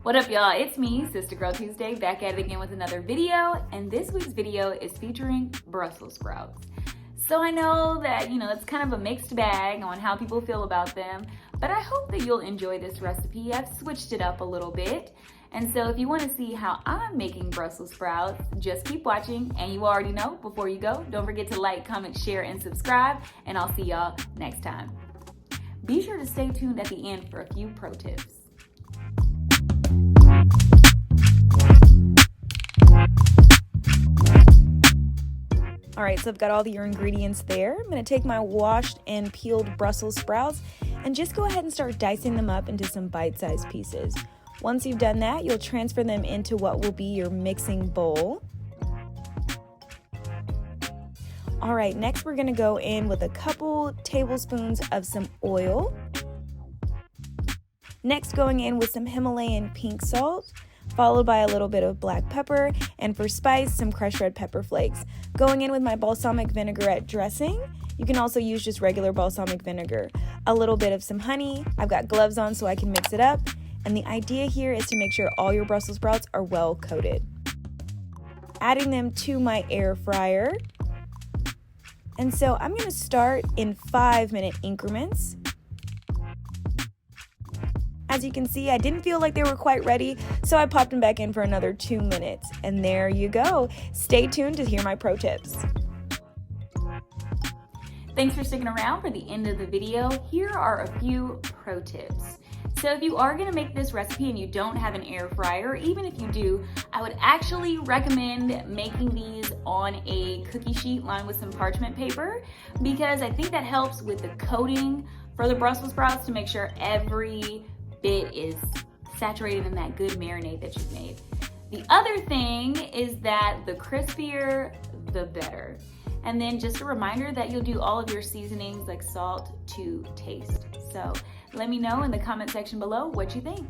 What up, y'all? It's me, Sista Girl Tuesday, back at it again with another video, and this week's video is featuring Brussels sprouts. So I know that, it's kind of a mixed bag on how people feel about them, but I hope that you'll enjoy this recipe. I've switched it up a little bit, and so if you want to see how I'm making Brussels sprouts, just keep watching, and you already know, before you go, don't forget to like, comment, share, and subscribe, and I'll see y'all next time. Be sure to stay tuned at the end for a few pro tips. All right, so I've got all your ingredients there. I'm gonna take my washed and peeled Brussels sprouts and just go ahead and start dicing them up into some bite-sized pieces. Once you've done that, you'll transfer them into what will be your mixing bowl. All right, next we're gonna go in with a couple tablespoons of some oil. Next, going in with some Himalayan pink salt, followed by a little bit of black pepper, and for spice, some crushed red pepper flakes. Going in with my balsamic vinaigrette dressing. You can also use just regular balsamic vinegar. A little bit of some honey. I've got gloves on so I can mix it up. And the idea here is to make sure all your Brussels sprouts are well coated. Adding them to my air fryer. And so I'm gonna start in 5-minute increments. As you can see, I didn't feel like they were quite ready, so I popped them back in for another 2 minutes. And there you go. Stay tuned to hear my pro tips. Thanks for sticking around for the end of the video. Here are a few pro tips. So if you are gonna make this recipe and you don't have an air fryer, or even if you do, I would actually recommend making these on a cookie sheet lined with some parchment paper, because I think that helps with the coating for the Brussels sprouts to make sure every bit is saturated in that good marinade that you've made. The other thing is that the crispier, the better. And then just a reminder that you'll do all of your seasonings like salt to taste. So let me know in the comment section below what you think.